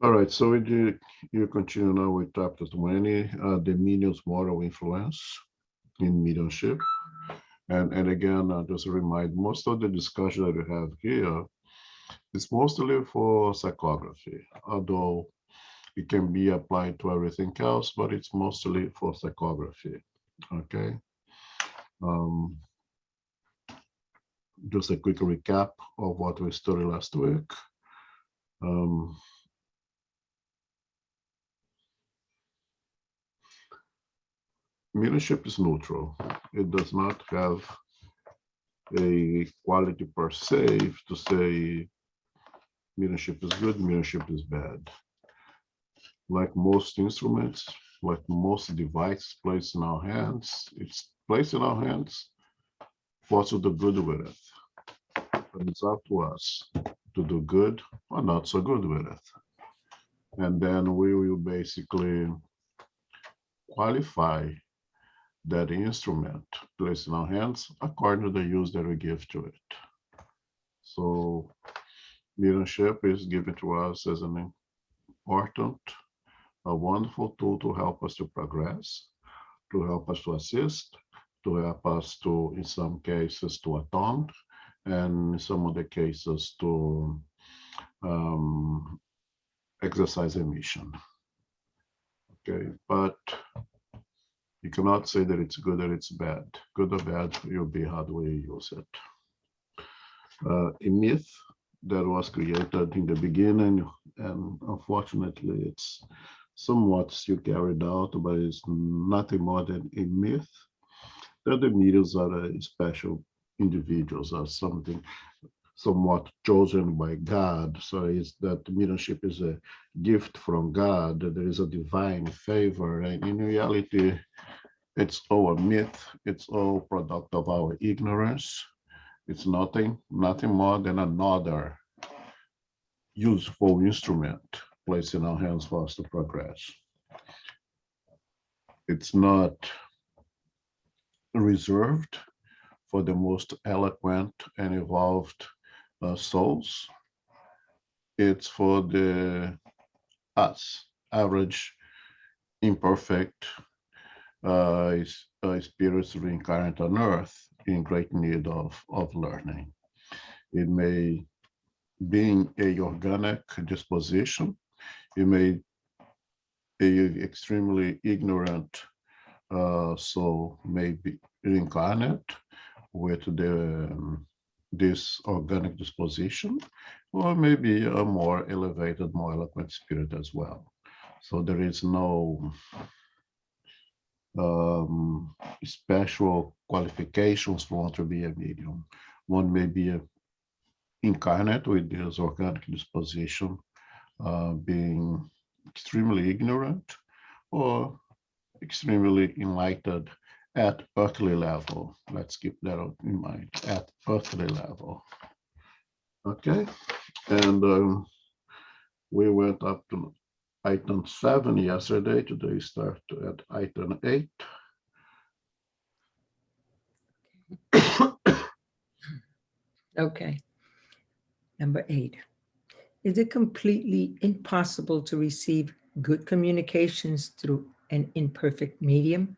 All right, so you continue now with chapter 20, the medium's moral influence in mediumship. And again, just a remind, most of the discussion that we have here is mostly for psychography, although it can be applied to everything else, but it's mostly for psychography. Okay. Um, just a quick recap of what we studied last week. Um, Mediumship is neutral. It does not have a quality per se to say mediumship is good, mediumship is bad. Like most instruments, like most devices placed in our hands, it's placed in our hands for us to do good with it. But it's up to us to do good or not so good with it. And then we will basically qualify that instrument placed in our hands according to the use that we give to it. So mediumship is given to us as an important, a wonderful tool to help us to progress, to help us to assist, to help us to, in some cases, to atone, and in some other cases, to um, exercise a mission. Okay, but you cannot say that it's good or it's bad. Good or bad, you'll be how do you use it. A myth that was created in the beginning, and unfortunately, it's somewhat still carried out, but it's nothing more than a myth that the mediums are special individuals or something somewhat chosen by God. So is that mediumship is a gift from God, that there is a divine favor. And in reality, it's all a myth. It's all product of our ignorance. It's nothing more than another useful instrument placed in our hands for us to progress. It's not reserved for the most eloquent and evolved souls. It's for the us, average, imperfect spirits reincarnate on earth in great need of learning. It may be a organic disposition. It may be extremely ignorant soul may be reincarnate with this organic disposition, or maybe a more elevated, more eloquent spirit as well. So there is no special qualifications for one to be a medium. One may be incarnate with this organic disposition, being extremely ignorant or extremely enlightened at earthly level. Let's keep that in mind, at earthly level. Okay, and we went up to item 7 yesterday. Today start at item 8. Okay. Number 8. Is it completely impossible to receive good communications through an imperfect medium?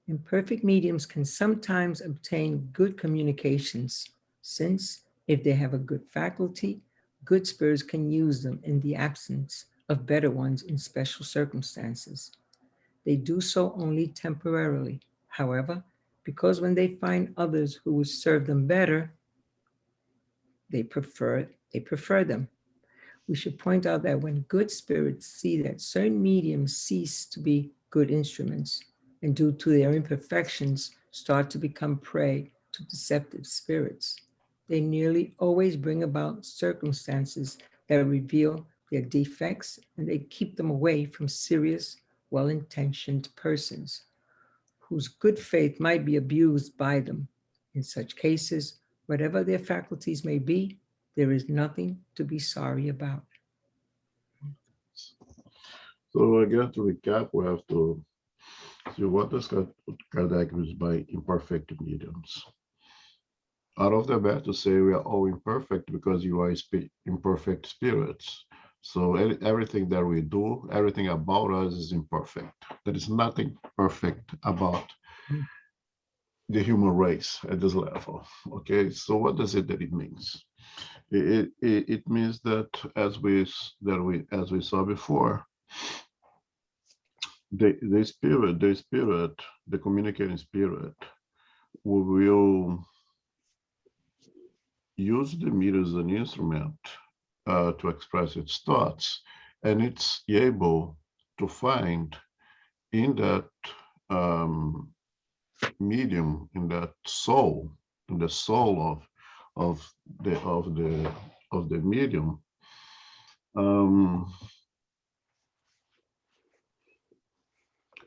Imperfect mediums can sometimes obtain good communications, since, if they have a good faculty, good spirits can use them in the absence of better ones in special circumstances. They do so only temporarily, however, because when they find others who will serve them better, they prefer they prefer them. We should point out that when good spirits see that certain mediums cease to be good instruments and due to their imperfections start to become prey to deceptive spirits, they nearly always bring about circumstances that reveal their defects and they keep them away from serious, well intentioned persons whose good faith might be abused by them. In such cases, whatever their faculties may be, there is nothing to be sorry about. So again, to recap, we have to see what is categorized by imperfect mediums. Out of the bat to say we are all imperfect because you are imperfect spirits. So everything that we do, everything about us is imperfect. There is nothing perfect about the human race at this level. Okay, so what does it that it means? It means that as we saw before, the spirit, the communicating spirit, will use the meter as an instrument to express its thoughts, and it's able to find in that medium, in that soul, in the soul of the medium,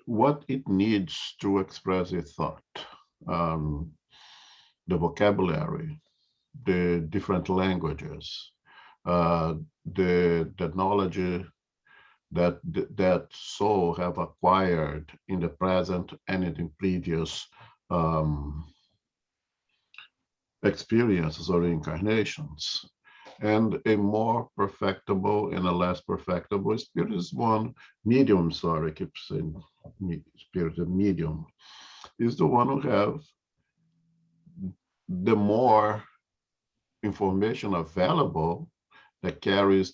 what it needs to express a thought, the vocabulary, the different languages, the knowledge that soul have acquired in the present and in previous experiences or incarnations. And a more perfectible and a less perfectible spirit is one medium, sorry, I keep saying spirit, a medium, is the one who have the more information available, that carries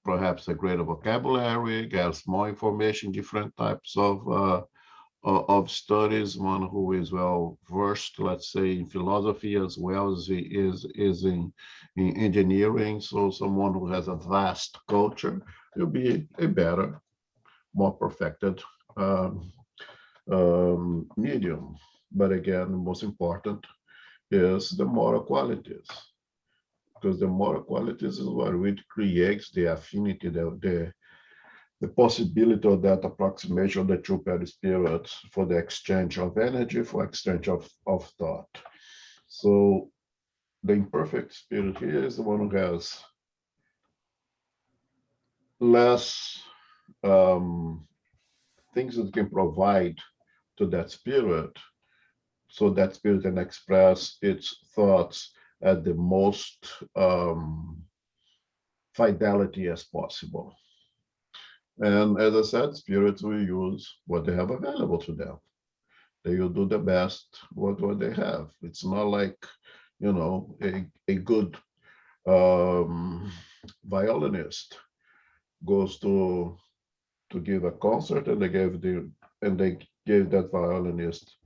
perhaps a greater vocabulary, gets more information, different types of studies, one who is well versed, let's say, in philosophy as well as he is in engineering. So someone who has a vast culture will be a better, more perfected medium. But again, the most important is the moral qualities, because the moral qualities is what really creates the affinity, the possibility of that approximation of the two perispirits for the exchange of energy, for exchange of thought. So the imperfect spirit here is the one who has less things that can provide to that spirit, so that spirit can express its thoughts at the most fidelity as possible. And as I said, spirits will use what they have available to them. They will do the best what they have. It's not like, a good violinist goes to give a concert, and they gave that violinist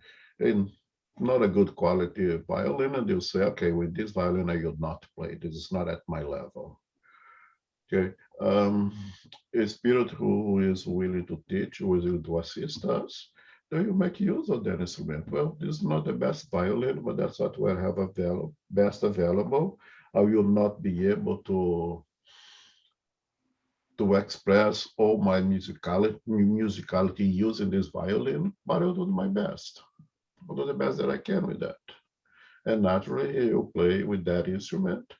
not a good quality violin, and they'll say, okay, with this violin I will not play. This is not at my level. Okay, a spirit who is willing to teach, who is willing to assist us, then you make use of that instrument. Well, this is not the best violin, but that's what we have best available. I will not be able to express all my musicality using this violin, but I'll do my best. I'll do the best that I can with that. And naturally, he'll play with that instrument.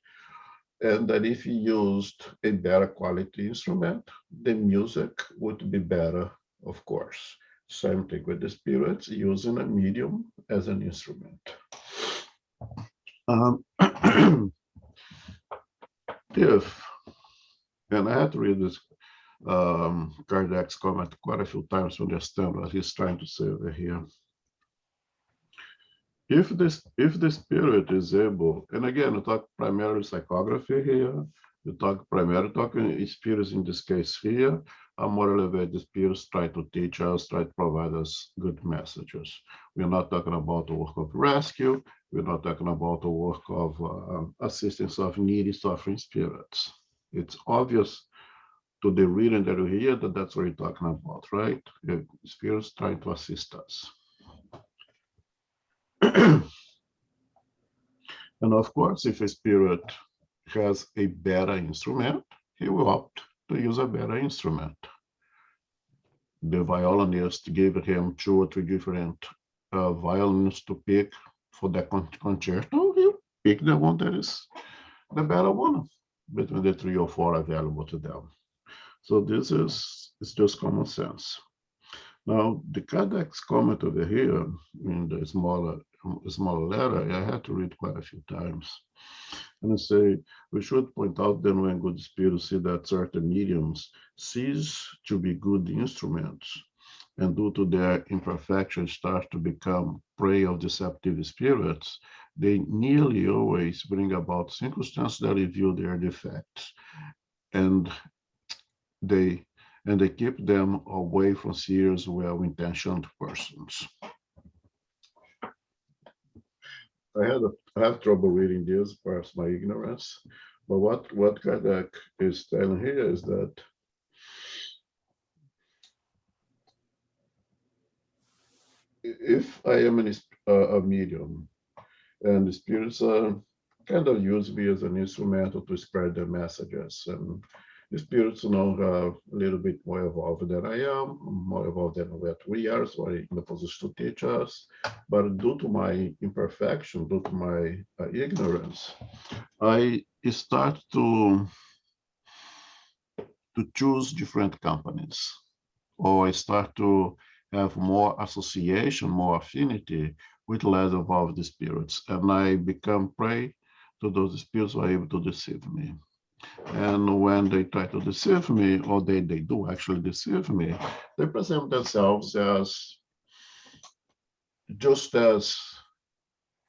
And that if he used a better quality instrument, the music would be better, of course. Same thing with the spirits, using a medium as an instrument. And I had to read this Kardec's comment quite a few times to understand what he's trying to say over here. If the spirit is able, and again, we talk primarily psychography here, we talk primarily talking spirits in this case here, are more elevated spirits try to teach us, try to provide us good messages. We're not talking about the work of rescue, we're not talking about the work of assistance of needy, suffering spirits. It's obvious to the reading that we hear that that's what we're talking about, right? Spirits trying to assist us. And of course, if a spirit has a better instrument, he will opt to use a better instrument. The violinist gave him 2 or 3 different violins to pick for the concerto. He'll pick the one that is the better one between the 3 or 4 available to them. So this is just common sense. Now, the Kardec's comment over here in the smaller letter, I had to read quite a few times. And I say, we should point out then when good spirits see that certain mediums cease to be good instruments and due to their imperfection start to become prey of deceptive spirits, they nearly always bring about circumstances that reveal their defects. And they keep them away from serious, well-intentioned persons. I have trouble reading this, perhaps my ignorance. But what Kardec is telling here is that if I am a medium and the spirits kind of use me as an instrumental to spread their messages, and the spirits are a little bit more evolved than I am, more evolved than what we are, so I'm in a position to teach us. But due to my imperfection, due to my ignorance, I start to choose different companies, or I start to have more association, more affinity with less evolved spirits, and I become prey to those spirits who are able to deceive me. And when they try to deceive me, or they do actually deceive me, they present themselves as just as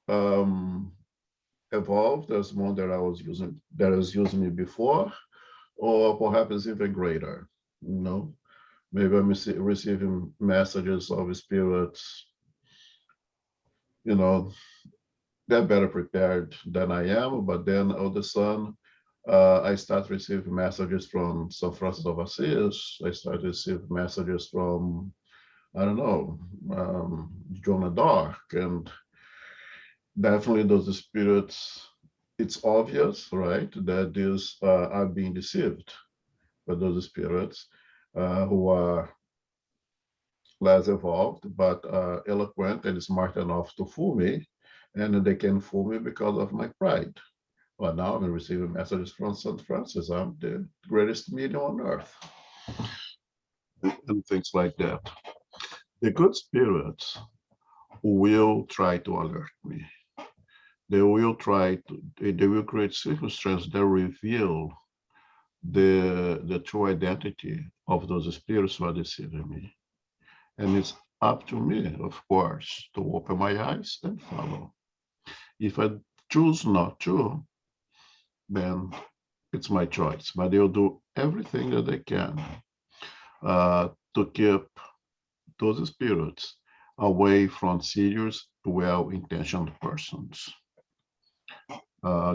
evolved as one that was using me before, or perhaps even greater. Maybe I'm receiving messages of spirits, they're better prepared than I am, but then all of a sudden, I start receiving messages from St. Francis of Assisi. I start receiving messages from, I don't know, Joan of Arc, and definitely those spirits, it's obvious, right, that these are being deceived by those spirits who are less evolved, but eloquent and smart enough to fool me. And they can fool me because of my pride. Well, now I'm receiving messages from St. Francis. I'm the greatest medium on earth. And things like that. The good spirits will try to alert me. They will create circumstances that reveal the true identity of those spirits who are deceiving me. And it's up to me, of course, to open my eyes and follow. If I choose not to, then it's my choice. But they'll do everything that they can to keep those spirits away from serious, well-intentioned persons.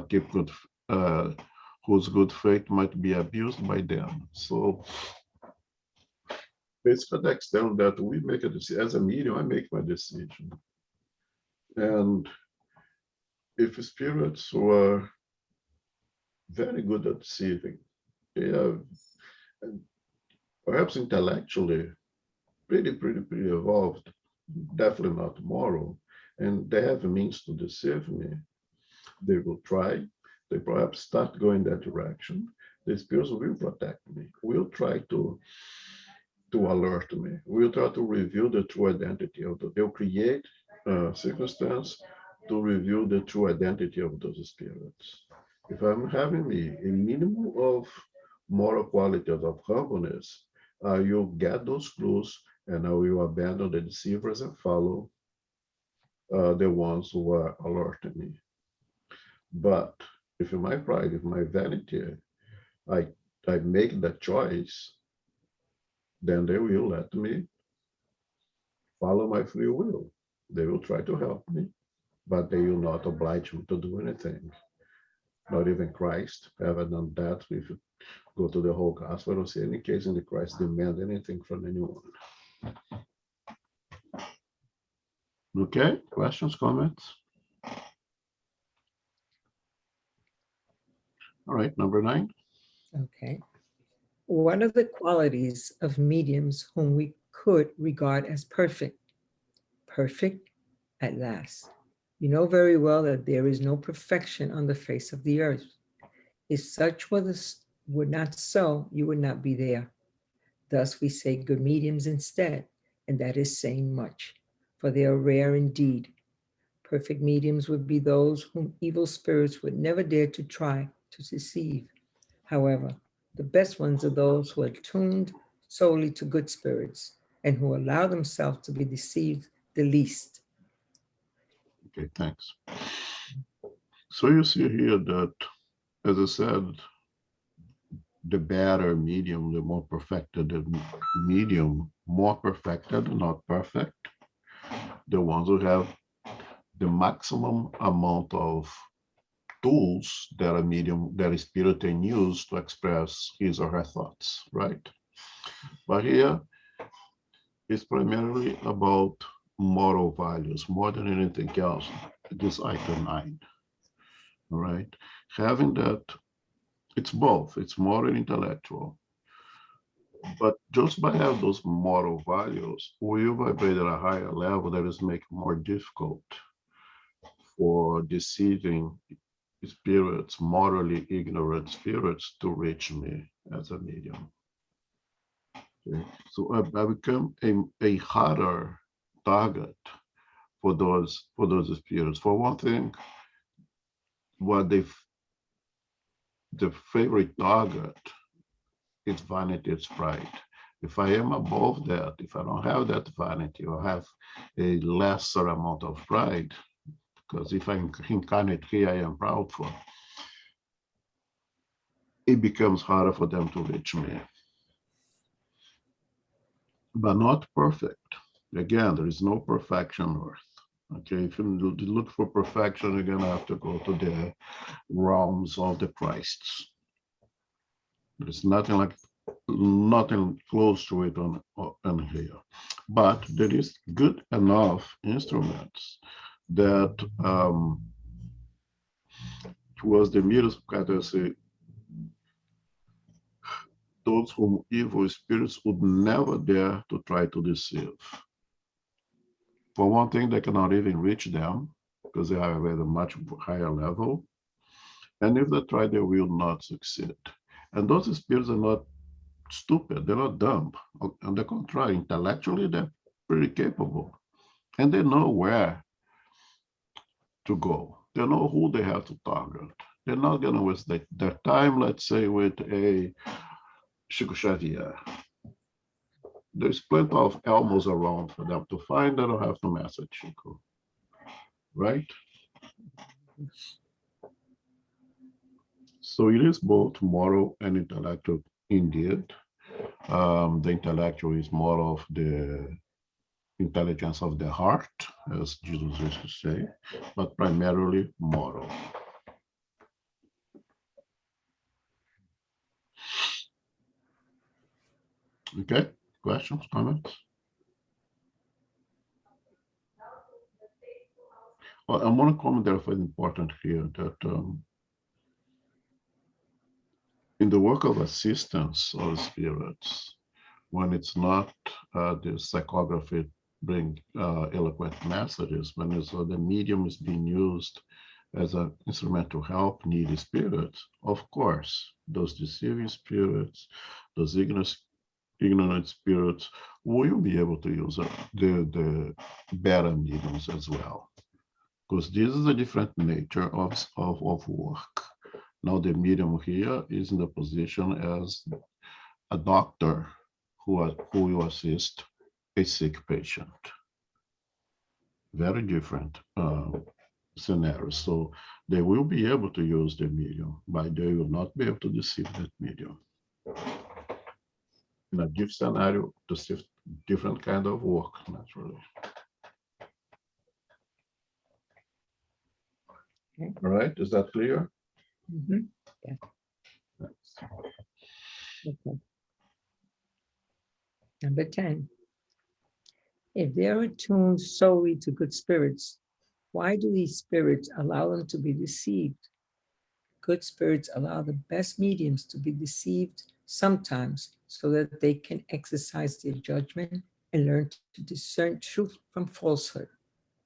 Keep good, whose good faith might be abused by them. So it's to the extent that we make a decision. As a medium, I make my decision. And if spirits were very good at deceiving, they are perhaps intellectually pretty evolved, definitely not moral, and they have a means to deceive me, they will try. They perhaps start going that direction. The spirits will protect me, will try to alert me, will try to reveal the true identity of they'll create circumstance to reveal the true identity of those spirits. If I'm having a minimum of moral qualities of humbleness, you'll get those clues and I will abandon the deceivers and follow the ones who are alerting me. But if in my pride, if my vanity, I make that choice, then they will let me follow my free will. They will try to help me, but they will not oblige me to do anything. Not even Christ ever done that. If you go to the whole gospel, I don't see any case in the Christ demand anything from anyone. Okay, questions, comments? All right, number 9. Okay. What are the qualities of mediums whom we could regard as perfect? Perfect at last. You know very well that there is no perfection on the face of the earth. If such were not so, you would not be there. Thus we say good mediums instead, and that is saying much, for they are rare indeed. Perfect mediums would be those whom evil spirits would never dare to try to deceive. However, the best ones are those who are tuned solely to good spirits and who allow themselves to be deceived the least. Okay, thanks. So you see here that, as I said, the better medium, the more perfected the medium, more perfected, not perfect, the ones who have the maximum amount of tools that a medium, that a spirit can use to express his or her thoughts, right? But here, it's primarily about moral values more than anything else. This item 9, all right? Having that, it's both, it's moral and intellectual. But just by having those moral values, we vibrate at a higher level that is making more difficult for deceiving spirits, morally ignorant spirits, to reach me as a medium. Okay? So I become a harder target for those spirits. For one thing, what the favorite target is vanity, it's pride. If I am above that, if I don't have that vanity or have a lesser amount of pride, because if I incarnate here, I am proud for, it becomes harder for them to reach me. But not perfect. Again, there is no perfection on earth. Okay, if you look for perfection, you're gonna have to go to the realms of the Christs. There's nothing close to it on here. But there is good enough instruments that towards the middle category, those whom evil spirits would never dare to try to deceive. For one thing, they cannot even reach them because they are at a much higher level. And if they try, they will not succeed. And those spirits are not stupid, they're not dumb. On the contrary, intellectually, they're pretty capable. And they know where to go. They know who they have to target. They're not going to waste their time, let's say, with a Chico Xavier. There's plenty of elbows around for them to find. They don't have to mess with Chico, right? So it is both moral and intellectual indeed. The intellectual is more of the intelligence of the heart, as Jesus used to say, but primarily moral. Okay, questions, comments? Well, I want to comment that is important here, that in the work of assistance of spirits, when it's not the psychography bring eloquent messages, when it's, the medium is being used as an instrument to help needy spirits, of course, those deceiving spirits, those ignorant spirits will be able to use the better mediums as well. Because this is a different nature of work. Now the medium here is in the position as a doctor who will assist a sick patient. Very different scenarios. So they will be able to use the medium, but they will not be able to deceive that medium. In a different scenario, to different kind of work, naturally. Okay. All right, is that clear? Mhm. Yeah. Okay. Number 10. If they are attuned solely to good spirits, why do these spirits allow them to be deceived? Good spirits allow the best mediums to be deceived sometimes so that they can exercise their judgment and learn to discern truth from falsehood.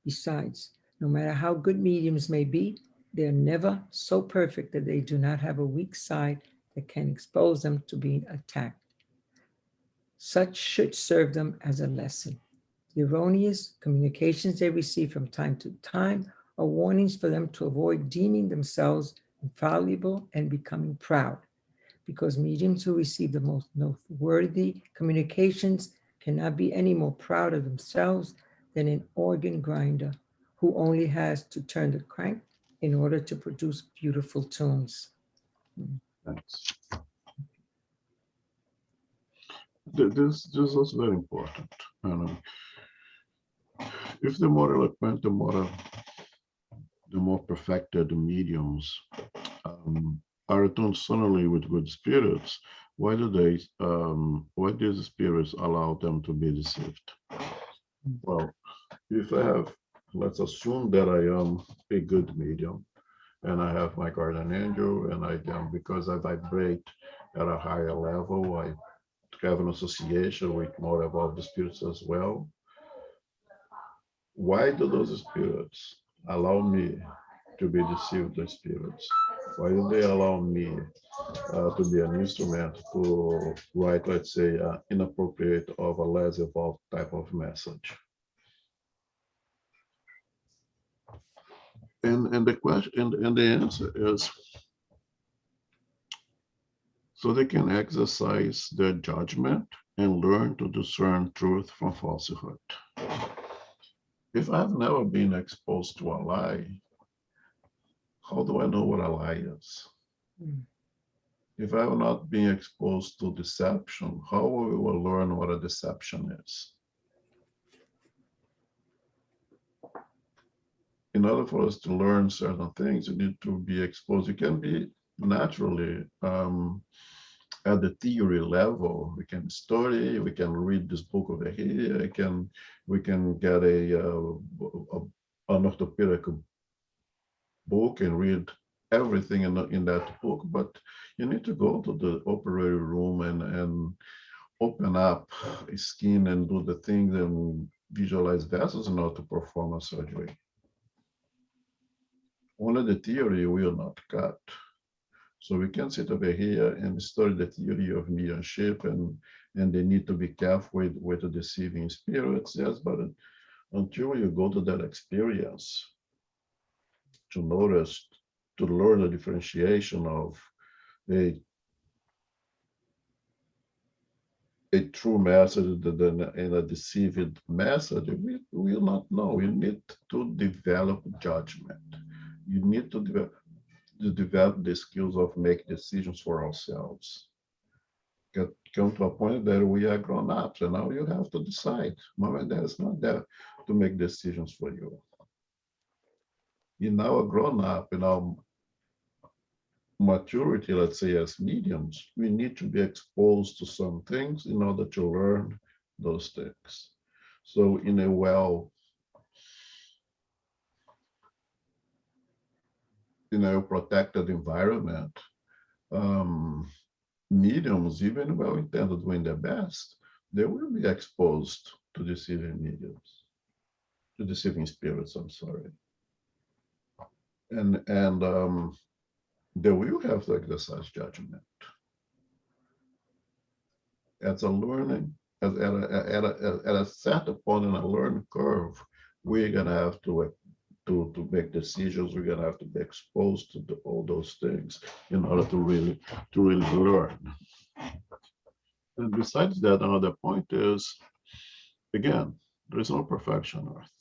Besides, no matter how good mediums may be, they are never so perfect that they do not have a weak side that can expose them to being attacked. Such should serve them as a lesson. The erroneous communications they receive from time to time are warnings for them to avoid deeming themselves infallible and becoming proud, because mediums who receive the most noteworthy communications cannot be any more proud of themselves than an organ grinder who only has to turn the crank in order to produce beautiful tunes. Thanks. This is also very important. If the more eloquent, the more perfected the mediums are attuned suddenly with good spirits, why do these spirits allow them to be deceived? Well, if I have, let's assume that I am a good medium and I have my guardian angel, and I can, because I vibrate at a higher level, I have an association with more evolved spirits as well. Why do those spirits allow me to be deceived by spirits? Why do they allow me to be an instrument to write, let's say, inappropriate of a less evolved type of message? And the question and the answer is so they can exercise their judgment and learn to discern truth from falsehood. If I've never been exposed to a lie, how do I know what a lie is? If I have not been exposed to deception, how will we learn what a deception is? In order for us to learn certain things, you need to be exposed. You can be naturally at the theory level. We can study, we can read this book over here, we can get an orthopedic book and read everything in that book, but you need to go to the operating room and open up a skin and do the things and visualize vessels in order to perform a surgery. Only the theory will not cut. So we can sit over here and study the theory of mediumship and they need to be careful with the deceiving spirits, yes, but until you go to that experience to notice, to learn the differentiation of a true message and a deceived message, we will not know. You need to develop judgment. You need to develop the skills of make decisions for ourselves. Come to a point that we are grown ups and now you have to decide. Mom and dad is not there to make decisions for you. You're now a grown up, in our maturity, let's say as mediums, we need to be exposed to some things in order to learn those things. So in a protected environment, mediums, even well-intended, doing their best, they will be exposed to deceiving mediums, to deceiving spirits, I'm sorry. And they will have to exercise judgment. As a learning, at a certain point in a learning curve, we're gonna have to make decisions. We're gonna have to be exposed to all those things in order to really learn. And besides that, another point is, again, there is no perfection on Earth.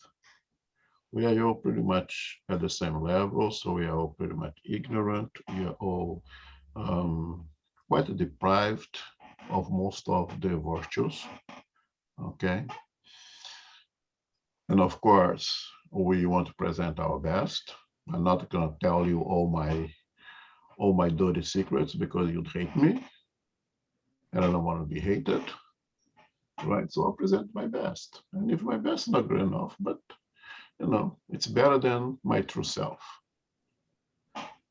We are all pretty much at the same level, so we are all pretty much ignorant. We are all quite deprived of most of the virtues. Okay. And of course, we want to present our best. I'm not going to tell you all my dirty secrets because you'd hate me. And I don't want to be hated. Right. So I'll present my best. And if my best is not good enough, but it's better than my true self.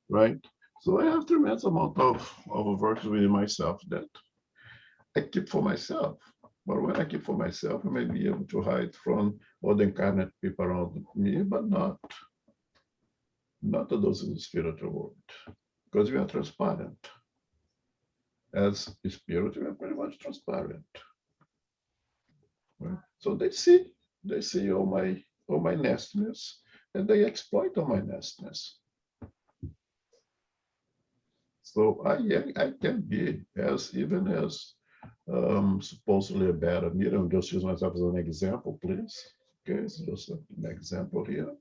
Right. So I have tremendous amount of virtues within myself that I keep for myself. But when I keep for myself, I may be able to hide from other incarnate people around me, but not to those in the spiritual world, because we are transparent. As a spirit, we are pretty much transparent. Right? So they see They see all my nastiness, and they exploit all my nastiness. So I can be even as supposedly a better medium. Just use myself as an example, please. Okay, it's just an example here.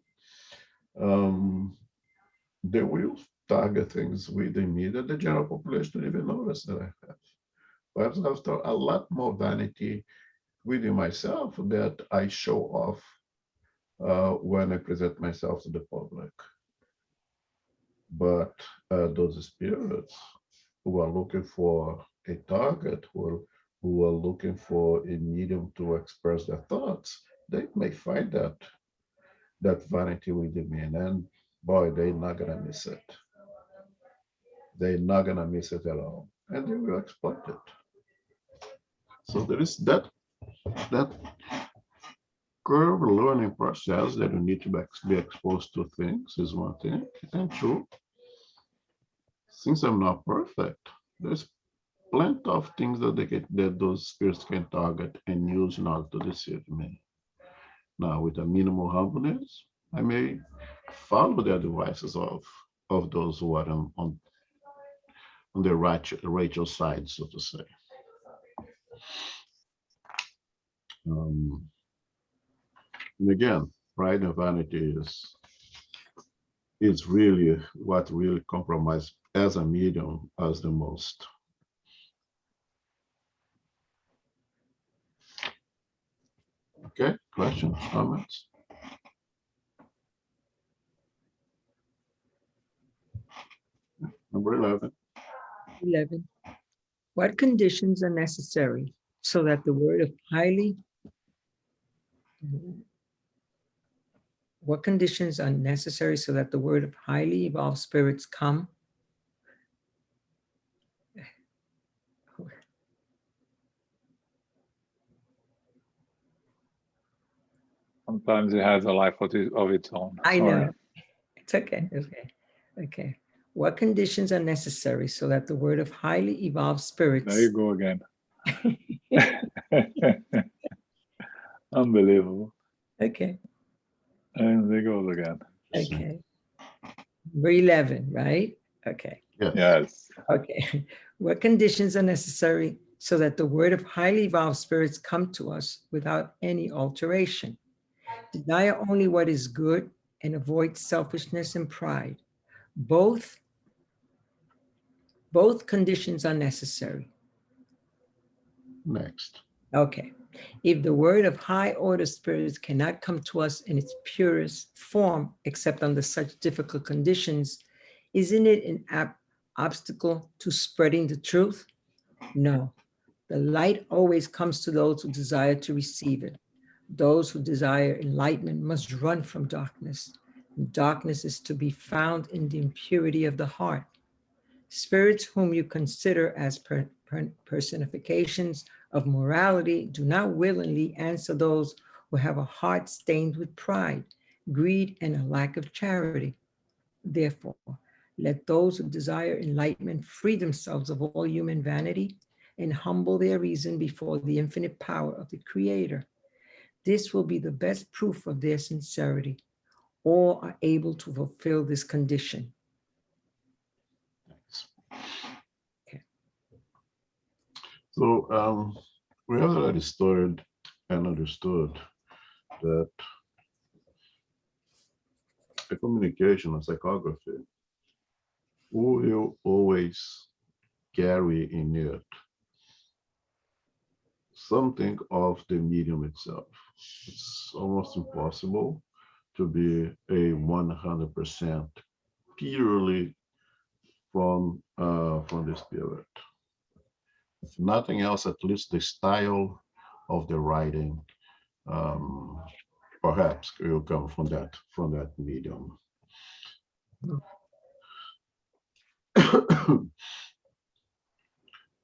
They will target things within me that the general population don't even notice that I have. Perhaps after a lot more vanity within myself that I show off when I present myself to the public. But those spirits who are looking for a target, who are looking for a medium to express their thoughts, they may find that vanity within me, and boy, they're not gonna miss it. They're not gonna miss it at all, and they will exploit it. So there is that curve learning process that you need to be exposed to things is one thing, and two, since I'm not perfect, there's plenty of things that those spirits can target and use in order to deceive me. Now, with a minimal humbleness, I may follow the advices of those who are on the Rachel side, so to say. And again, pride and vanity is really what really compromise as a medium as the most. Okay, questions, comments? Number 11. 11. What conditions are necessary so that the word of highly, what conditions are necessary so that the word of highly evolved spirits come? Sometimes it has a life of its own. I Sorry. know. It's okay. Okay. Okay. What conditions are necessary so that the word of highly evolved spirits? There you go again. Unbelievable. Okay. And there goes again. Okay. Number 11, right? Okay. Yes. Okay. What conditions are necessary so that the word of highly evolved spirits come to us without any alteration? Desire only what is good and avoid selfishness and pride. Both conditions are necessary. Next. Okay. If the word of high order spirits cannot come to us in its purest form, except under such difficult conditions, isn't it an obstacle to spreading the truth? No. The light always comes to those who desire to receive it. Those who desire enlightenment must run from darkness. Darkness is to be found in the impurity of the heart. Spirits whom you consider as personifications of morality do not willingly answer those who have a heart stained with pride, greed, and a lack of charity. Therefore, let those who desire enlightenment free themselves of all human vanity and humble their reason before the infinite power of the Creator. This will be the best proof of their sincerity. All are able to fulfill this condition. Okay. So we have already studied and understood that a communication, a psychography, will always carry in it something of the medium itself. It's almost impossible to be a 100% purely from the spirit. If nothing else, at least the style of the writing perhaps will come from that medium.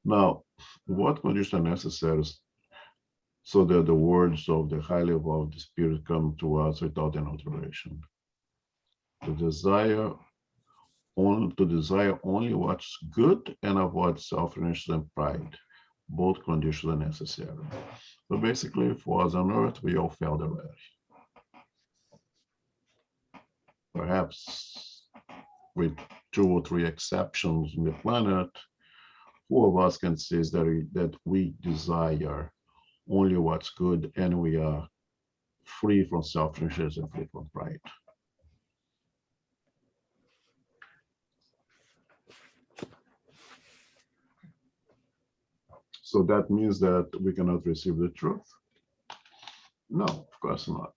Now, what conditions are necessary so that the words of the highly evolved spirit come to us without an alteration? To desire only what's good and avoid selfishness and pride. both conditions are necessary. So basically, if it was on Earth, we all failed already. Perhaps with 2 or 3 exceptions in the planet, 4 of us can say that we desire only what's good, and we are free from selfishness and free from pride. So that means that we cannot receive the truth? No, of course not.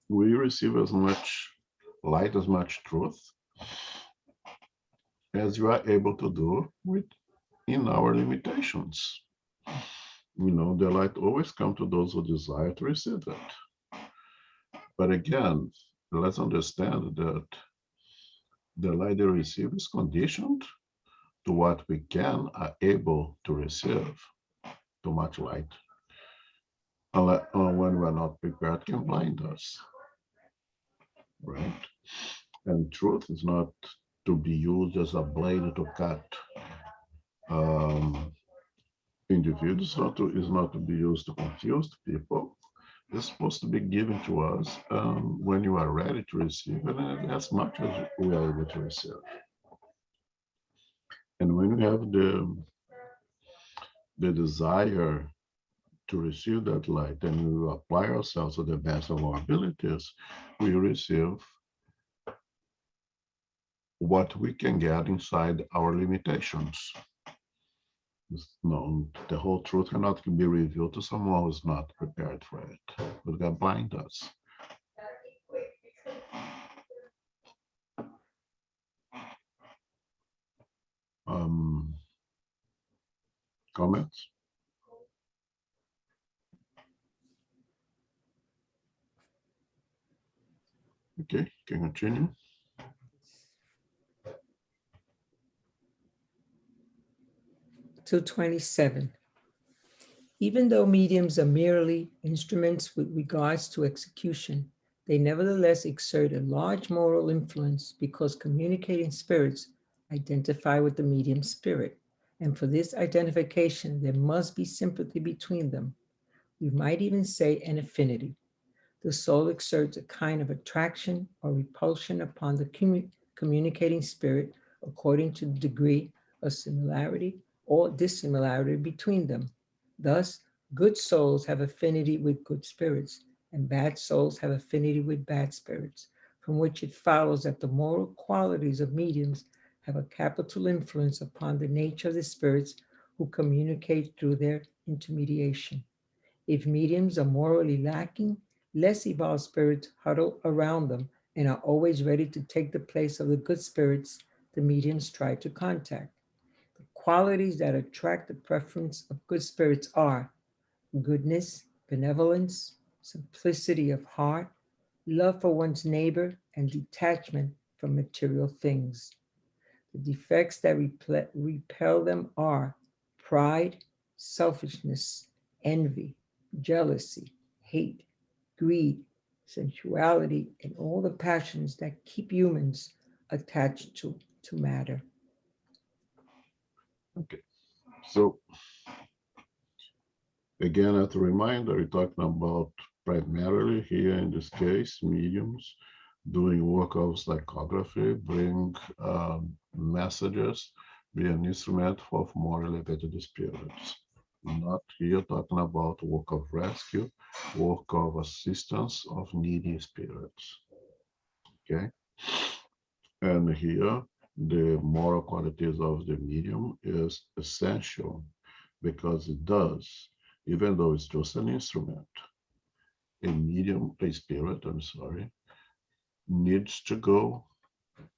We receive as much light, as much truth as you are able to do within our limitations. You know, the light always comes to those who desire to receive it. But again, let's understand that the light they receive is conditioned to what we are able to receive. Too much light, when we're not prepared, can blind us, right? And truth is not to be used as a blade to cut individuals, is not to be used to confuse people. It's supposed to be given to us when you are ready to receive it, and as much as we are able to receive. And when we have the desire to receive that light and we apply ourselves to the best of our abilities, we receive what we can get inside our limitations. No, the whole truth cannot be revealed to someone who's not prepared for it. But God blind us. Comments? Okay, can continue. To 27. Even though mediums are merely instruments with regards to execution, they nevertheless exert a large moral influence because communicating spirits identify with the medium spirit. And for this identification, there must be sympathy between them. We might even say an affinity. The soul exerts a kind of attraction or repulsion upon the communicating spirit according to the degree of similarity or dissimilarity between them. Thus, good souls have affinity with good spirits, and bad souls have affinity with bad spirits, from which it follows that the moral qualities of mediums have a capital influence upon the nature of the spirits who communicate through their intermediation. If mediums are morally lacking, less evolved spirits huddle around them and are always ready to take the place of the good spirits the mediums try to contact. The qualities that attract the preference of good spirits are goodness, benevolence, simplicity of heart, love for one's neighbor, and detachment from material things. The defects that repel them are pride, selfishness, envy, jealousy, hate, greed, sensuality, and all the passions that keep humans attached to matter. Okay, so again, as a reminder, we're talking about primarily here in this case, mediums doing work of psychography, bring messages, be an instrument of more elevated spirits. Not here talking about work of rescue, work of assistance of needy spirits. Okay, and here the moral qualities of the medium is essential because it does, even though it's just an instrument, a spirit, I'm sorry, needs to go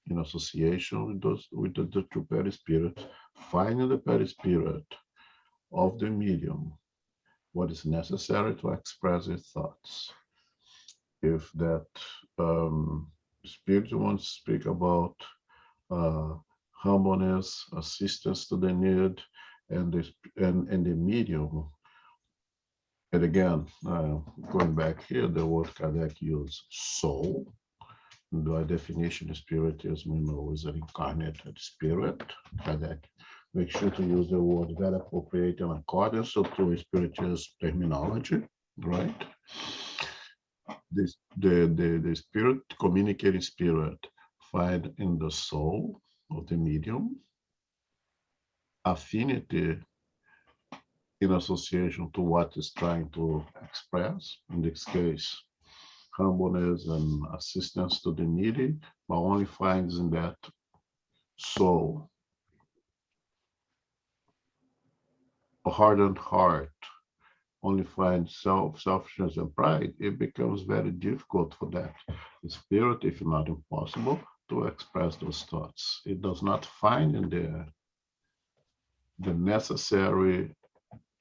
in association with the two perispirits, finding the perispirit of the medium, what is necessary to express its thoughts. If that spirit wants to speak about humbleness, assistance to the need, and the medium. And again, going back here, the word Kardec used soul. by definition, spirit, as we know, is an incarnated spirit. By that, make sure to use the word very appropriate in accordance to spiritualist terminology, right? The spirit, communicating spirit, find in the soul of the medium affinity in association to what is trying to express. In this case, humbleness and assistance to the needy, but only finds in that soul a hardened heart, only finds selfishness and pride. It becomes very difficult for that spirit, if not impossible, to express those thoughts. It does not find in there the necessary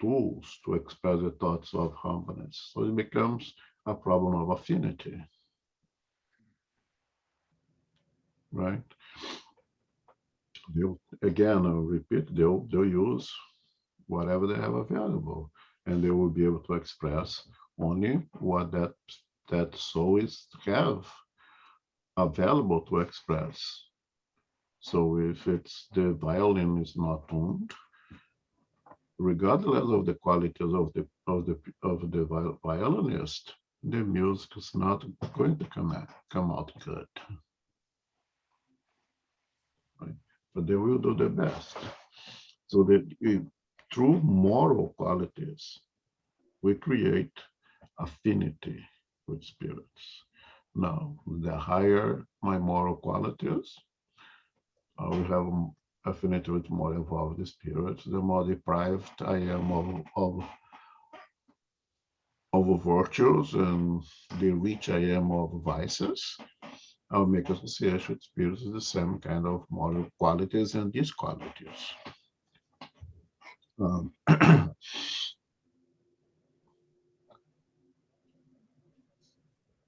tools to express the thoughts of humbleness. So it becomes a problem of affinity, right? Again, I'll repeat, they'll use whatever they have available, and they will be able to express only what that soul is have available to express. So if it's the violin is not tuned, regardless of the qualities of the violinist, the music is not going to come out good. Right? But they will do their best. So that through moral qualities, we create affinity with spirits. Now, the higher my moral qualities, I will have affinity with more evolved spirits, the more deprived I am of virtues and the rich I am of vices. I'll make association with spirits with the same kind of moral qualities and these qualities.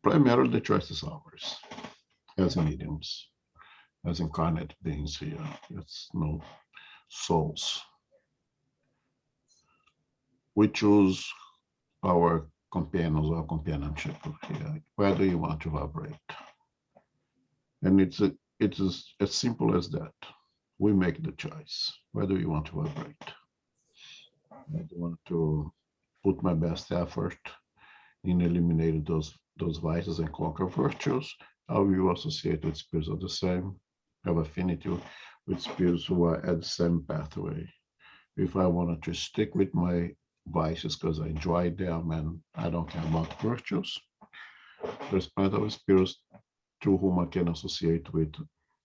Primarily, the choice is ours as mediums, as incarnate beings here. It's no souls. We choose our companions or companionship here. Where do you want to vibrate? And it is as simple as that. We make the choice. Where do you want to vibrate? I want to put my best effort in eliminating those vices and conquer virtues. I will associate with spirits of the same, have affinity with spirits who are at the same pathway. If I wanted to stick with my vices because I enjoy them and I don't care about virtues, there's plenty of spirits through whom I can associate with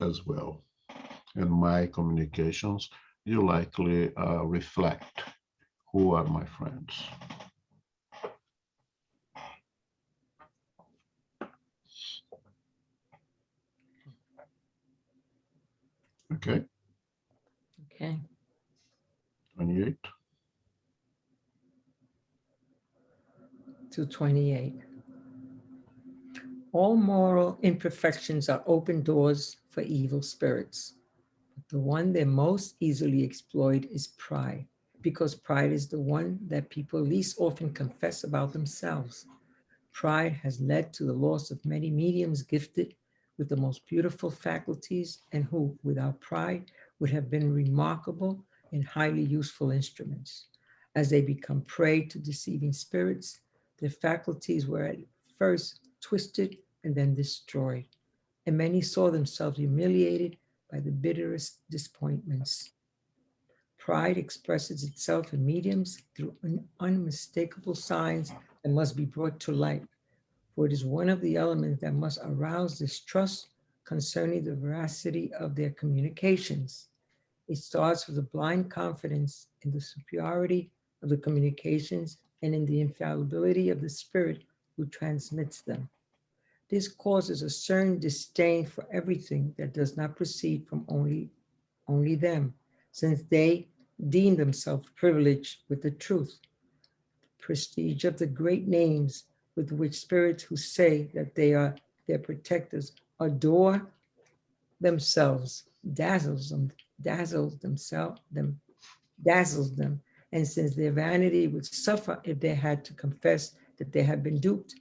as well. And my communications, you likely reflect who are my friends. Okay. Okay. 28. To 28. All moral imperfections are open doors for evil spirits. But the one they most easily exploit is pride, because pride is the one that people least often confess about themselves. Pride has led to the loss of many mediums gifted with the most beautiful faculties and who, without pride, would have been remarkable and highly useful instruments. As they become prey to deceiving spirits, their faculties were at first twisted and then destroyed, and many saw themselves humiliated by the bitterest disappointments. Pride expresses itself in mediums through unmistakable signs that must be brought to light, for it is one of the elements that must arouse distrust concerning the veracity of their communications. It starts with a blind confidence in the superiority of the communications and in the infallibility of the spirit who transmits them. This causes a certain disdain for everything that does not proceed from only them, since they deem themselves privileged with the truth. The prestige of the great names with which spirits who say that they are their protectors adore themselves dazzles them, and since their vanity would suffer if they had to confess that they have been duped,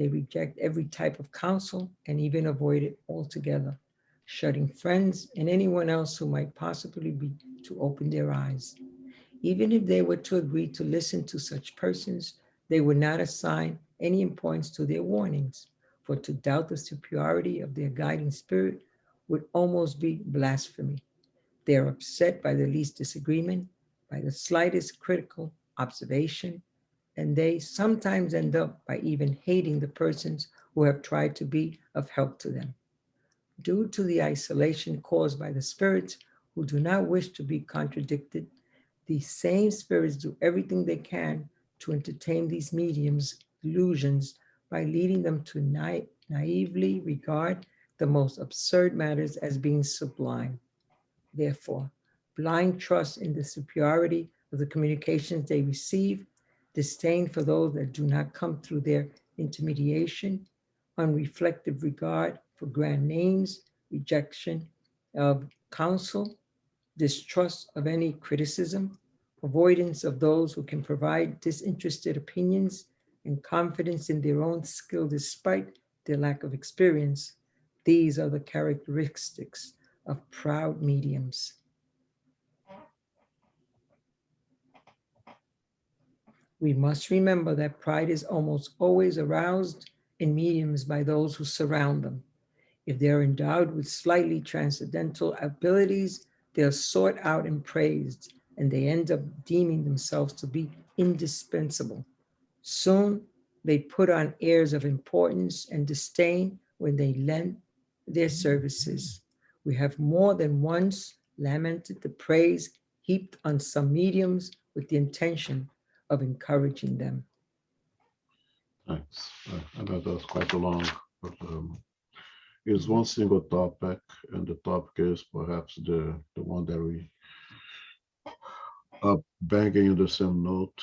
They reject every type of counsel and even avoid it altogether, shutting friends and anyone else who might possibly be to open their eyes. Even if they were to agree to listen to such persons, they would not assign any importance to their warnings, for to doubt the superiority of their guiding spirit would almost be blasphemy. They are upset by the least disagreement, by the slightest critical observation, and they sometimes end up by even hating the persons who have tried to be of help to them. Due to the isolation caused by the spirits who do not wish to be contradicted, these same spirits do everything they can to entertain these mediums' illusions by leading them to naively regard the most absurd matters as being sublime. Therefore, blind trust in the superiority of the communications they receive, disdain for those that do not come through their intermediation, unreflective regard for grand names, rejection of counsel, distrust of any criticism, avoidance of those who can provide disinterested opinions, and confidence in their own skill despite their lack of experience. These are the characteristics of proud mediums. We must remember that pride is almost always aroused in mediums by those who surround them. If they're endowed with slightly transcendental abilities, they're sought out and praised, and they end up deeming themselves to be indispensable. Soon, they put on airs of importance and disdain when they lend their services. We have more than once lamented the praise heaped on some mediums with the intention of encouraging them. Thanks. And that was quite a long, but it's one single topic, and the topic is perhaps the one that we are banging in the same note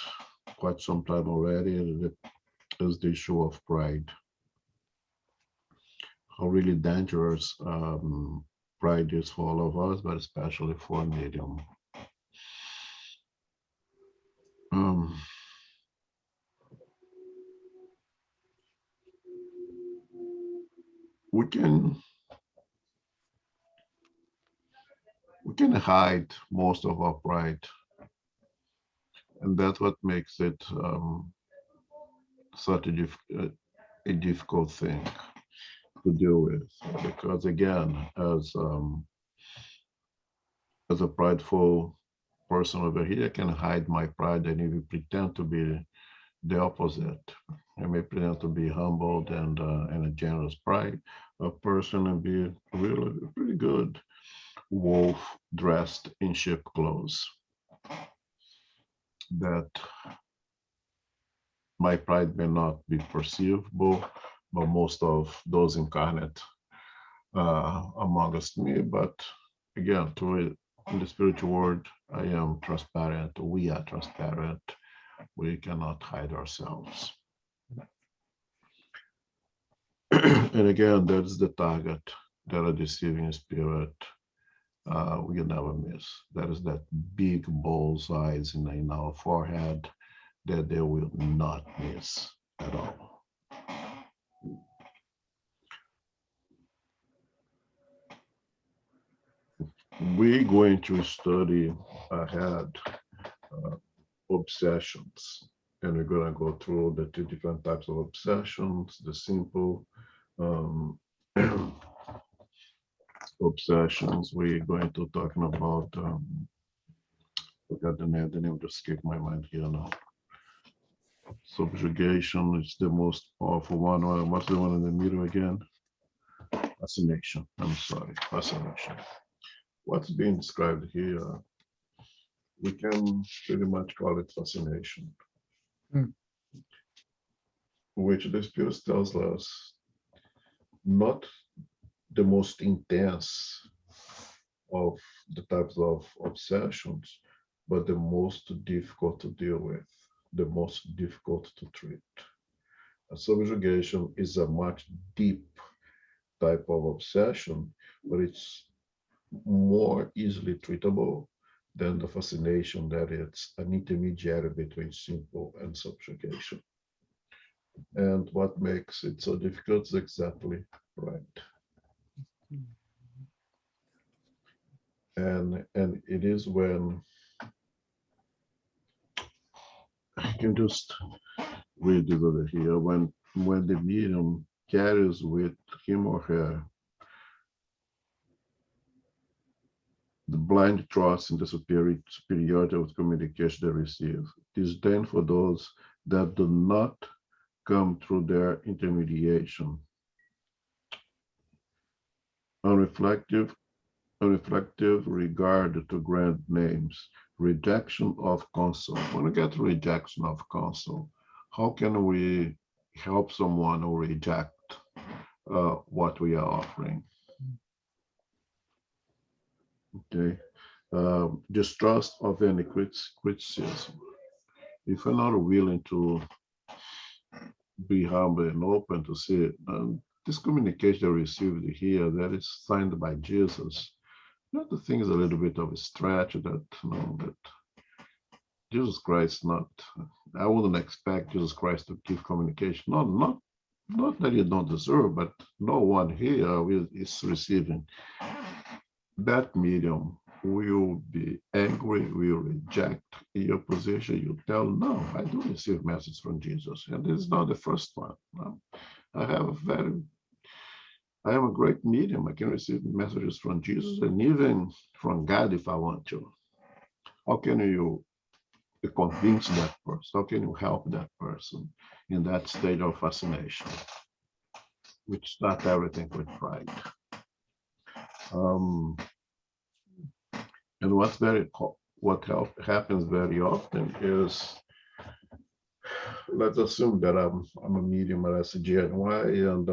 quite some time already, and it is the issue of pride. How really dangerous pride is for all of us, but especially for a medium. Um, we can hide most of our pride, and that's what makes it such a difficult thing to deal with. Because again, as a prideful person over here, I can hide my pride and even pretend to be the opposite. I may pretend to be humbled and a generous pride a person and be really pretty good wolf dressed in sheep clothes. That my pride may not be perceivable, but most of those incarnate amongst me. But again, to it, in the spiritual world, I am transparent. We are transparent. We cannot hide ourselves. And again, that's the target that a deceiving spirit will never miss. That is that big bull's eyes in our forehead that they will not miss at all. We're going to study ahead obsessions, and we're going to go through the two different types of obsessions, the simple obsessions. We're going to talking about forgot the name just escaped my mind here now. Subjugation is the most powerful one. What's the one in the middle again? Fascination. I'm sorry, fascination. What's being described here, we can pretty much call it fascination, which the Spirit tells us not the most intense of the types of obsessions, but the most difficult to deal with, the most difficult to treat. A subjugation is a much deep type of obsession, but it's more easily treatable than the fascination that it's an intermediary between simple and subjugation. And what makes it so difficult is exactly right. And it is when I can just read it over here, when the medium carries with him or her the blind trust in the superiority of the communication they receive. It is then for those that do not come through their intermediation. Unreflective, unreflective regard to grand names, rejection of counsel. When we get rejection of counsel, how can we help someone who reject what we are offering? Okay. Distrust of any criticism. If we're not willing to be humble and open to see it, this communication received here that is signed by Jesus, the thing is a little bit of a stretch that, that Jesus Christ not, I wouldn't expect Jesus Christ to give communication. Not that you don't deserve, but no one here is receiving that medium will be angry, will reject your position. You tell, no, I do receive messages from Jesus. And this is not the first one. I have I am a great medium. I can receive messages from Jesus and even from God if I want to. How can you convince that person? How can you help that person in that state of fascination? Which start everything with pride. Um, and happens very often is, let's assume that I'm a medium at SGNY and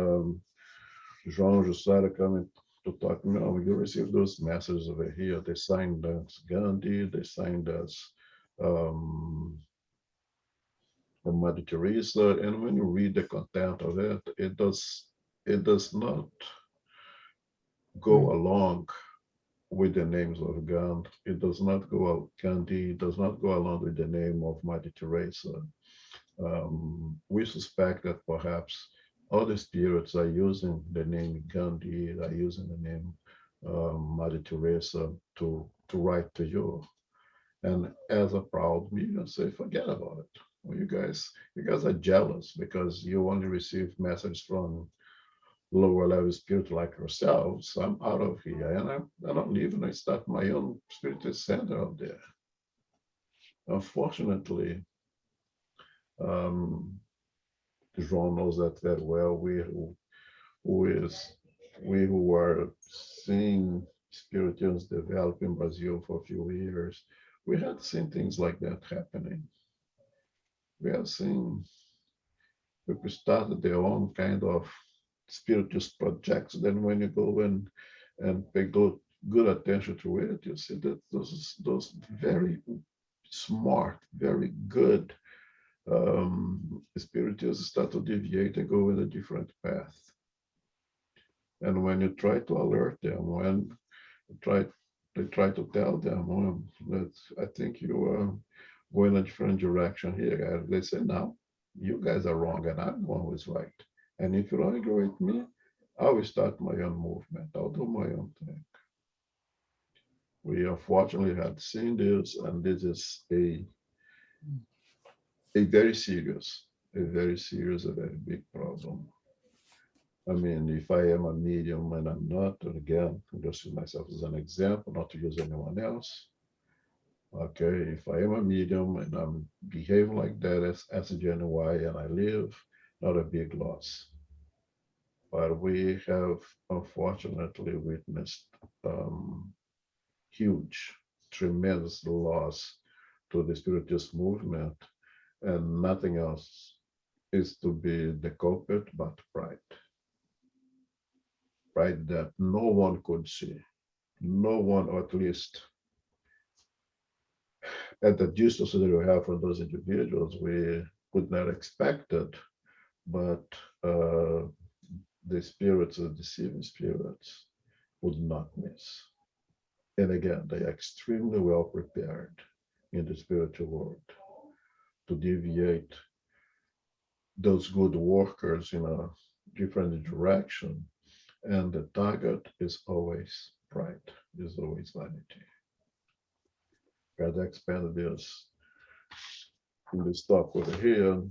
João Jussara coming to talk to me. Oh, you receive those messages over here. They signed as Gandhi, they signed as Mother Teresa, and when you read the content of it, it does not go along with the names of Gandhi. It does not go Gandhi. It does not go along with the name of Mother Teresa. We suspect that perhaps other spirits are using the name Gandhi, are using the name Mother Teresa to write to you. And as a proud medium, say, forget about it. Well, you guys are jealous because you only receive messages from lower level spirit like yourselves. I'm out of here, and I don't live, and I start my own spiritual center out there. Unfortunately, João knows that very well. We who are seeing spirituals develop in Brazil for a few years, we had seen things like that happening. We have seen people started their own kind of spiritist projects. Then when you go and pay good attention to it, you see that those very smart, very good spirituals start to deviate and go in a different path. And when you try to alert them, when they try to tell them, well, that I think you are going a different direction here, they say, no, you guys are wrong and I'm the one who is right. And if you don't agree with me, I will start my own movement. I'll do my own thing. We unfortunately had seen this, and this is a very serious, a very big problem. I mean, if I am a medium and I'm not, and again, I'm just use myself as an example, not to use anyone else. Okay, if I am a medium and I'm behaving like that as a GNY and I live, not a big loss. But we have unfortunately witnessed huge, tremendous loss to the spiritist movement, and nothing else is to be the culprit but pride. Pride that no one could see, no one, or at least at the distance that we have from those individuals, we could not expect it, but the spirits, the deceiving spirits, would not miss. And again, they are extremely well prepared in the spiritual world to deviate those good workers in a different direction. And the target is always pride, is always vanity. God expanded this in this talk over here,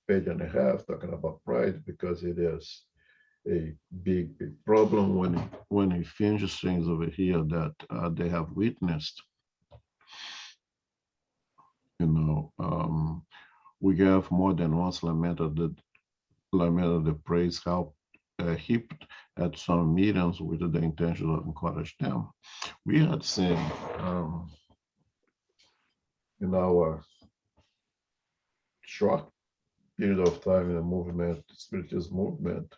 page and a half, talking about pride, because it is a big, big problem when he finishes things over here that they have witnessed. We have more than once lamented the praise help heaped at some meetings with the intention of encourage them. We had seen in our short period of time in the movement, Spiritist movement,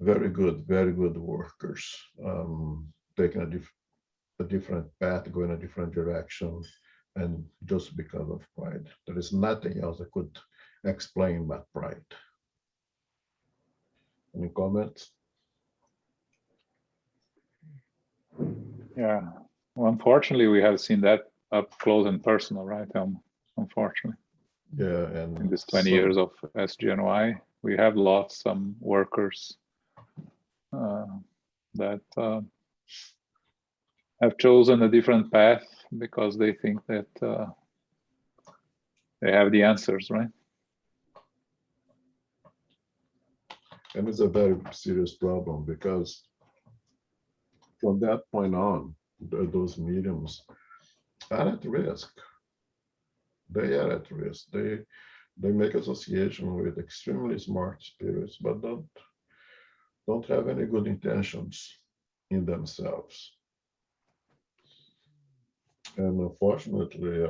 very good workers taking a different path, going a different direction, and just because of pride. There is nothing else that could explain but pride. Any comments? Yeah. Well, unfortunately, we have seen that up close and personal, right? Unfortunately, Yeah, and in this 20 years of SGNY, we have lost some workers that have chosen a different path because they think that they have the answers, right? And it's a very serious problem because from that point on, those mediums are at risk. They are at risk. They make association with extremely smart spirits, but don't have any good intentions in themselves. And unfortunately,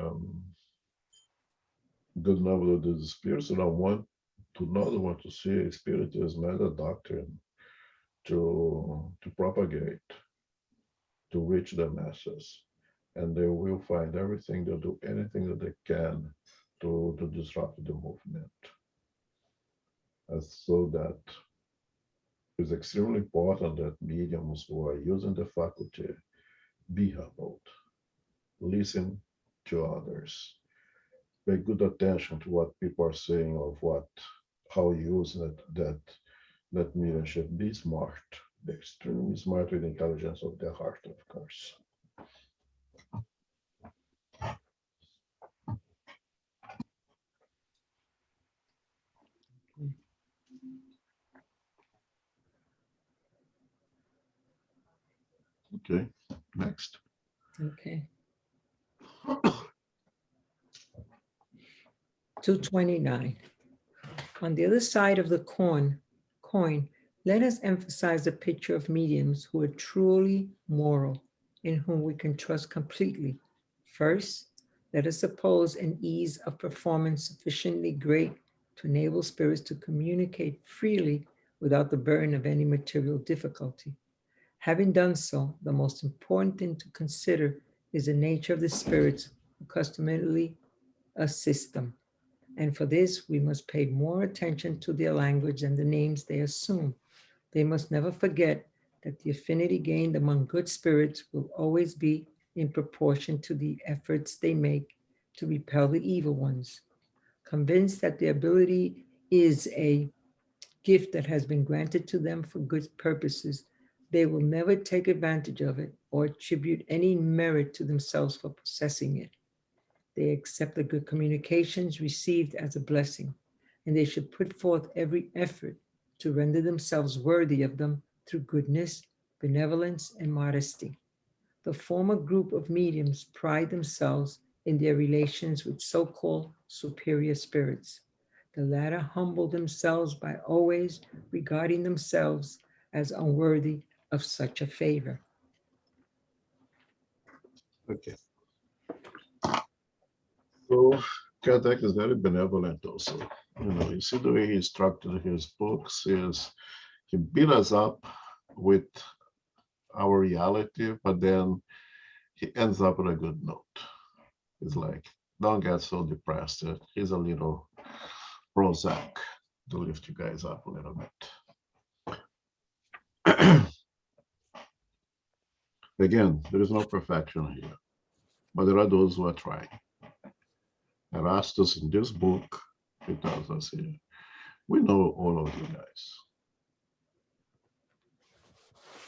good number of the spirits don't want to see spiritism as a doctrine to propagate, to reach the masses. And they will find everything, they'll do anything that they can to disrupt the movement. And so that it's extremely important that mediums who are using the faculty be humbled, listen to others, pay good attention to what people are saying of how you use that mediumship. Be smart, be extremely smart with intelligence of the heart, of course. Okay, next. Okay. 229. On the other side of the coin, let us emphasize the picture of mediums who are truly moral, in whom we can trust completely. First, let us suppose an ease of performance sufficiently great to enable spirits to communicate freely without the burden of any material difficulty. Having done so, the most important thing to consider is the nature of the spirits who customarily assist them. And for this, we must pay more attention to their language and the names they assume. They must never forget that the affinity gained among good spirits will always be in proportion to the efforts they make to repel the evil ones. Convinced that their ability is a gift that has been granted to them for good purposes, they will never take advantage of it or attribute any merit to themselves for possessing it. They accept the good communications received as a blessing, and they should put forth every effort to render themselves worthy of them through goodness, benevolence, and modesty. The former group of mediums pride themselves in their relations with so-called superior spirits. The latter humble themselves by always regarding themselves as unworthy of such a favor. Okay. So Kardec is very benevolent also. You see the way he structured his books is he beat us up with our reality, but then he ends up with a good note. It's like, don't get so depressed. Here's a little Prozac to lift you guys up a little bit. Again, there is no perfection here, but there are those who are trying. Erastus in this book, he tells us here, we know all of you guys.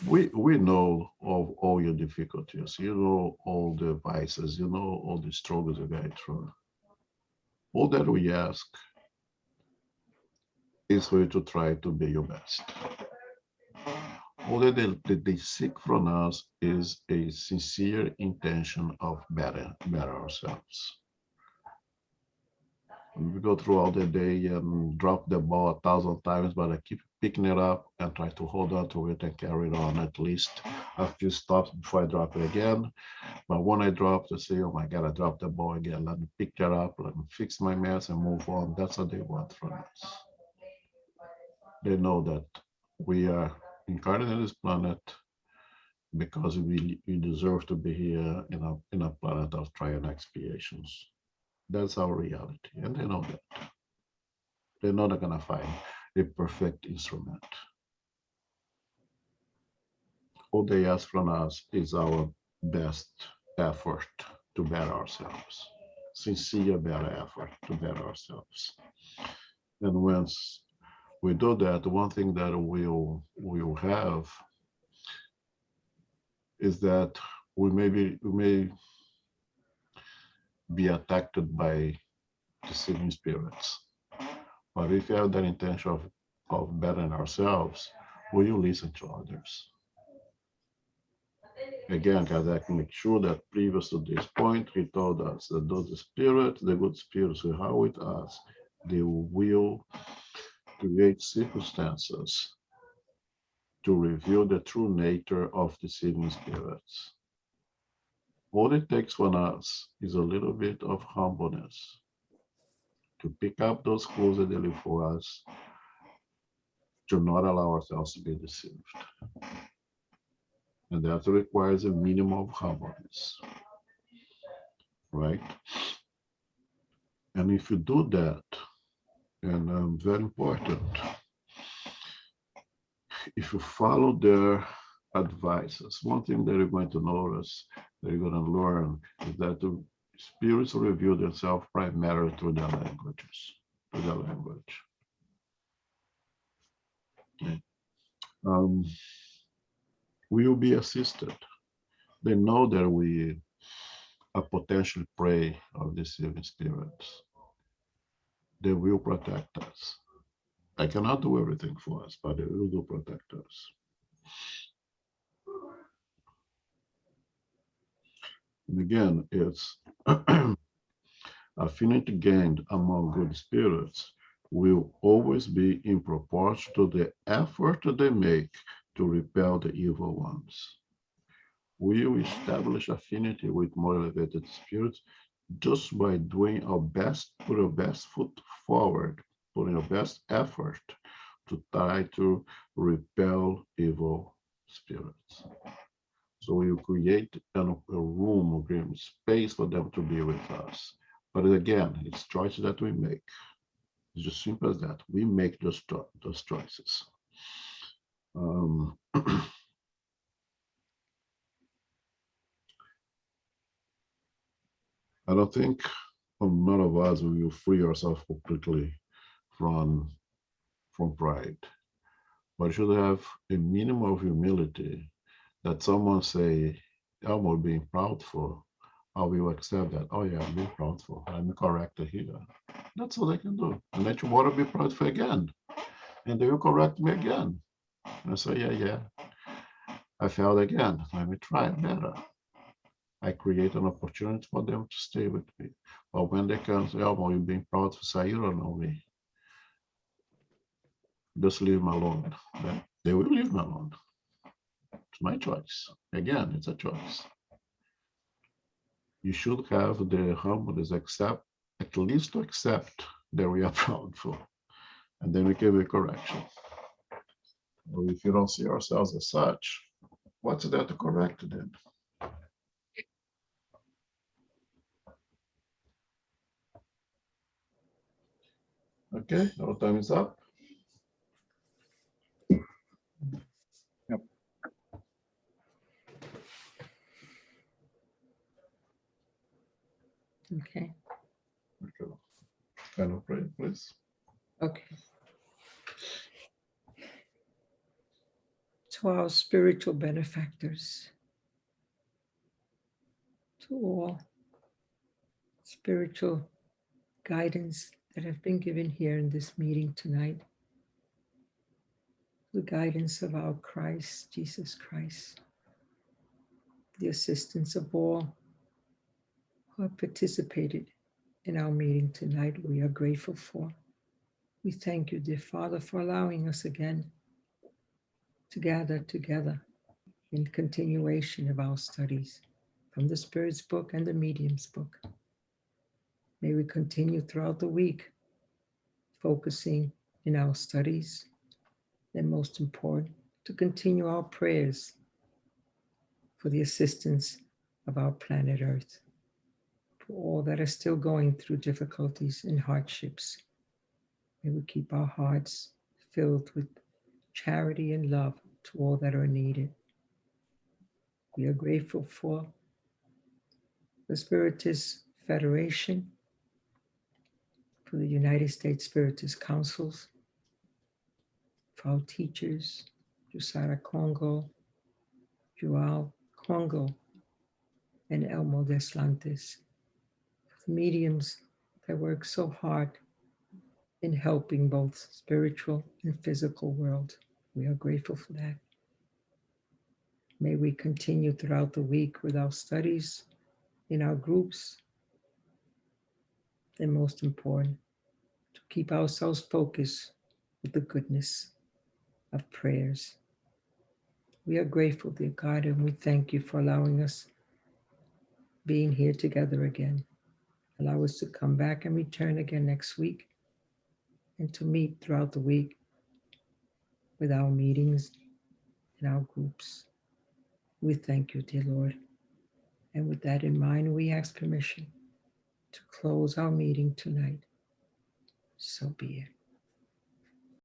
We know of all your difficulties, you know all the vices, you know all the struggles you go through. All that we ask is for you to try to be your best. All that they seek from us is a sincere intention of better ourselves. We go throughout the day and drop the ball 1,000 times, but I keep picking it up and try to hold on to it and carry it on at least a few stops before I drop it again. But when I drop, I say, oh my God, I dropped the ball again. Let me pick that up, let me fix my mess and move on. That's what they want from us. They know that we are incarnate in this planet because we deserve to be here in a planet of trial and expiations. That's our reality, and they know that. They're not gonna find a perfect instrument. All they ask from us is our best effort to better ourselves, sincere better effort to better ourselves. And once we do that, one thing that we'll have is that we may be attacked by deceiving spirits. But if you have that intention of bettering ourselves, will you listen to others? Again, Kardec makes sure that previous to this point, he told us that those spirits, the good spirits who are with us, they will create circumstances to reveal the true nature of deceiving spirits. All it takes from us is a little bit of humbleness to pick up those clues that they leave for us, to not allow ourselves to be deceived. And that requires a minimum of humbleness, right? And if you do that, and very important, if you follow their advices, one thing that you're going to notice, that you're going to learn, is that the spirits reveal themselves primarily through their languages, through their language. We will be assisted. They know that we are potential prey of deceiving spirits. They will protect us. I cannot do everything for us, but they will do protect us. And again, it's affinity gained among good spirits will always be in proportion to the effort they make to repel the evil ones. We will establish affinity with more elevated spirits just by doing our best, put our best foot forward, putting our best effort to try to repel evil spirits. So we create a room, a space for them to be with us. But again, it's choices that we make. It's just simple as that. We make those choices. I don't think none of us will free ourselves completely from pride, but you should have a minimum of humility that someone say, I'm being proud for. I will accept that. Oh yeah, I'm being proud for. I'm correct here. That's all they can do. And then tomorrow be proud for again. And they will correct me again. And I say, yeah, I failed again. Let me try better. I create an opportunity for them to stay with me. But when they can say, oh, you're being proud for say, you don't know me. Just leave me alone. Then they will leave me alone. It's my choice. Again, it's a choice. You should have the humbleness at least to accept that we are proud for. And then we can make correction. Or if you don't see ourselves as such, what's there to correct then? Okay, our time is up. Yep. Okay. Okay. Final prayer, please. Okay. To our spiritual benefactors, to all spiritual guidance that have been given here in this meeting tonight, the guidance of our Christ, Jesus Christ, the assistance of all who have participated in our meeting tonight, we are grateful for. We thank you, dear Father, for allowing us again to gather together in continuation of our studies from the Spirit's book and the Medium's book. May we continue throughout the week focusing in our studies, and most important, to continue our prayers for the assistance of our planet Earth, for all that are still going through difficulties and hardships. May we keep our hearts filled with charity and love to all that are needed. We are grateful for the Spiritist Federation, for the United States Spiritist Councils, for our teachers, Jusara Congo, Joao Congo, and Elmo Deslantes, for the mediums that work so hard in helping both spiritual and physical world. We are grateful for that. May we continue throughout the week with our studies in our groups, and most important, to keep ourselves focused with the goodness of prayers. We are grateful, dear God, and we thank you for allowing us being here together again. Allow us to come back and return again next week, and to meet throughout the week with our meetings and our groups. We thank you, dear Lord. And with that in mind, we ask permission to close our meeting tonight. So be it.